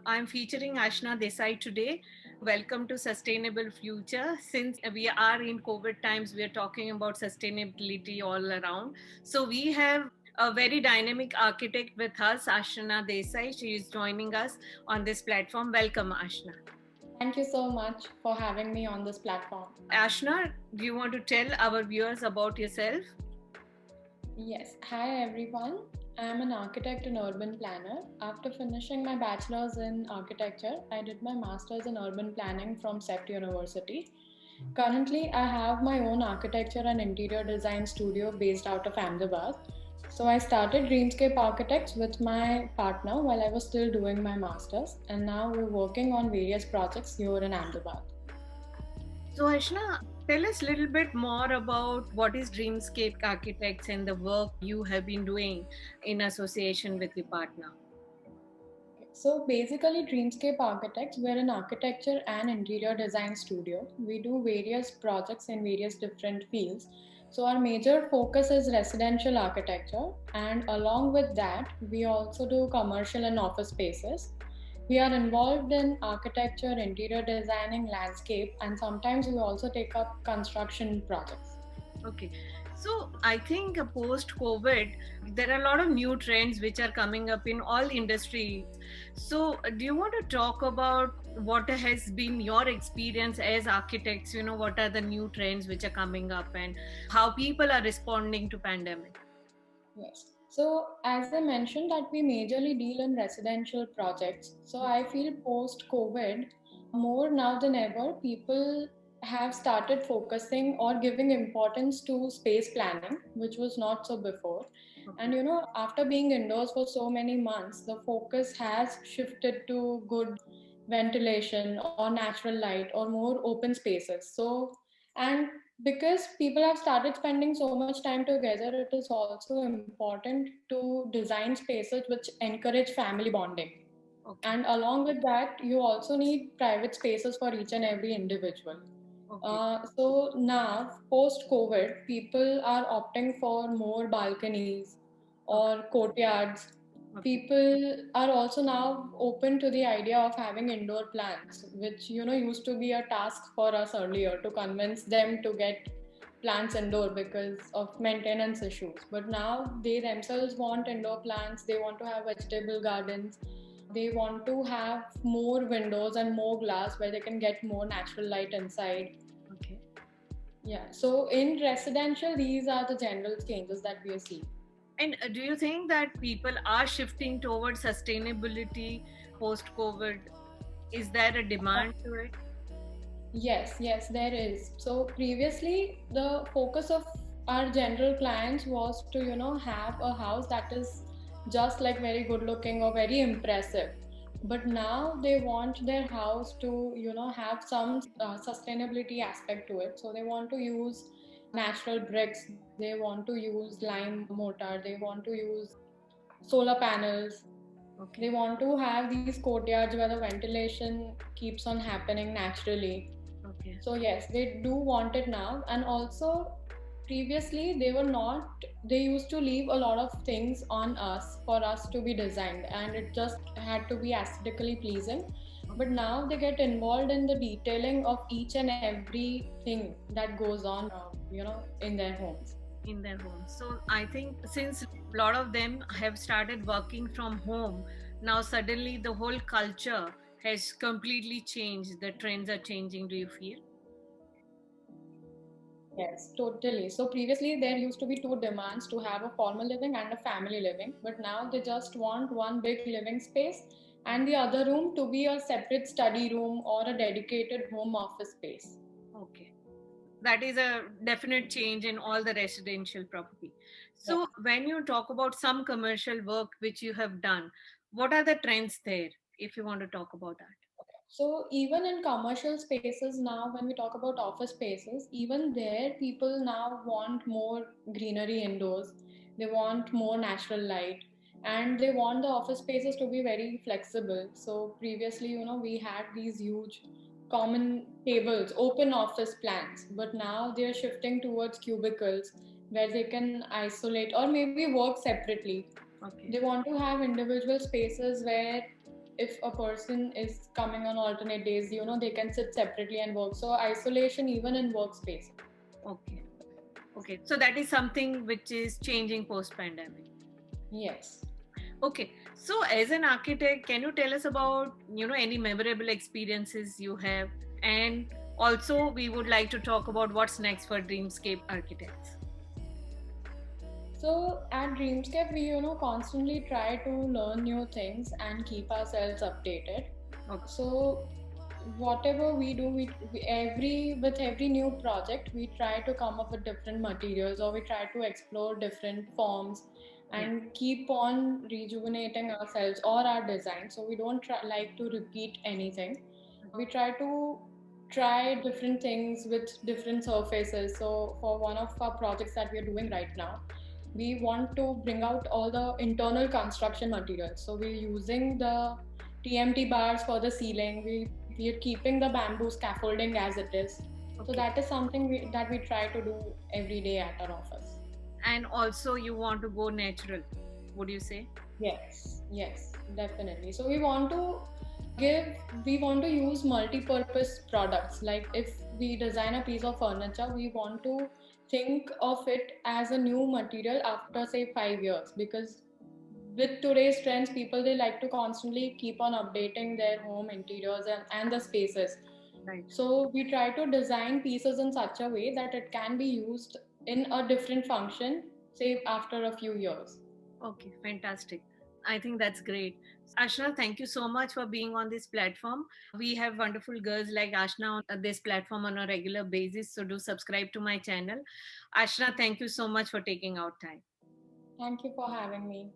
I'm featuring Ashna Desai today. Welcome to Sustainable Future. Since we are in COVID times, we are talking about sustainability all around. So we have a very dynamic architect with us, Ashna Desai. She is joining us on this platform. Welcome, Ashna. Thank you so much for having me on this platform. Ashna, do you want to tell our viewers about yourself? Yes, hi everyone. I'm an architect and urban planner. After finishing my bachelor's in architecture, I did my master's in urban planning from SEPT University. Currently, I have my own architecture and interior design studio based out of Ahmedabad. So I started Dreamscape Architects with my partner while I was still doing my master's, and now we're working on various projects here in Ahmedabad. So, Ashna, tell us a little bit more about what is Dreamscape Architects and the work you have been doing in association with your partner. So basically, Dreamscape Architects, we're an architecture and interior design studio. We do various projects in various different fields. So our major focus is residential architecture, and along with that, we also do commercial and office spaces. We are involved in architecture, interior designing, landscape, and sometimes we also take up construction projects. Okay. So I think post COVID, there are a lot of new trends which are coming up in all industries. So do you want to talk about what has been your experience as architects? What are the new trends which are coming up and how people are responding to pandemic? Yes. So, as I mentioned, that we majorly deal in residential projects. So, I feel post COVID, more now than ever, people have started focusing or giving importance to space planning, which was not so before. And Okay. after being indoors for so many months, the focus has shifted to good ventilation or natural light or more open spaces. And because people have started spending so much time together, it is also important to design spaces which encourage family bonding. Okay. And along with that, you also need private spaces for each and every individual. Okay. So now, post COVID, people are opting for more balconies Okay. or courtyards. Okay. People are also now open to the idea of having indoor plants, which used to be a task for us earlier to convince them to get plants indoor because of maintenance issues. But now they themselves want indoor plants. They want to have vegetable gardens. They want to have more windows and more glass where they can get more natural light inside. Okay. Yeah. So in residential, these are the general changes that we are seeing. And do you think that people are shifting towards sustainability post COVID? Is there a demand to it? Yes, there is. So previously, the focus of our general clients was to, have a house that is just like very good looking or very impressive. But now they want their house to, have some sustainability aspect to it. So they want to use natural bricks, they want to use lime mortar, they want to use solar panels. They Okay. want to have these courtyards where the ventilation keeps on happening naturally. Okay. So yes, they do want it now. And also previously they were not, they used to leave a lot of things on us for us to be designed, and it just had to be aesthetically pleasing. But Okay. now they get involved in the detailing of each and everything that goes on, in their homes. In their homes. So I think since a lot of them have started working from home, now suddenly the whole culture has completely changed. The trends are changing. Do you feel? Yes, totally. So previously there used to be two demands, to have a formal living and a family living, but now they just want one big living space and the other room to be a separate study room or a dedicated home office space. Okay. That is a definite change in all the residential property. Yes. So when you talk about some commercial work which you have done, what are the trends there, if you want to talk about that? So even in commercial spaces now, when we talk about office spaces, even there people now want more greenery indoors. They want more natural light, and they want the office spaces to be very flexible. So previously, we had these huge common tables, open office plans, but now they're shifting towards cubicles where they can isolate or maybe work separately. Okay. They want to have individual spaces where if a person is coming on alternate days, they can sit separately and work. So isolation even in workspace. Okay. Okay. So that is something which is changing post pandemic. Yes. Okay. So as an architect, can you tell us about, any memorable experiences you have? And also we would like to talk about what's next for Dreamscape Architects. So at Dreamscape, we constantly try to learn new things and keep ourselves updated. Okay. So whatever we do, we every with every new project, we try to come up with different materials, or we try to explore different forms Yeah. and keep on rejuvenating ourselves or our design. So we don't like to repeat anything. We try different things with different surfaces. So for one of our projects that we are doing right now, we want to bring out all the internal construction materials. So we're using the TMT bars for the ceiling. We're keeping the bamboo scaffolding as it is. So Okay. that is something that we try to do every day at our office. And also you want to go natural, would you say? Yes, definitely. So give, we want to use multi-purpose products. Like if we design a piece of furniture, we want to think of it as a new material after say 5 years, because with today's trends, people, they like to constantly keep on updating their home interiors and the spaces. Right. So we try to design pieces in such a way that it can be used in a different function, say after a few years. Okay, fantastic. I think that's great. Ashna, thank you so much for being on this platform. We have wonderful girls like Ashna on this platform on a regular basis, so do subscribe to my channel. Ashna, thank you so much for taking out time. Thank you for having me.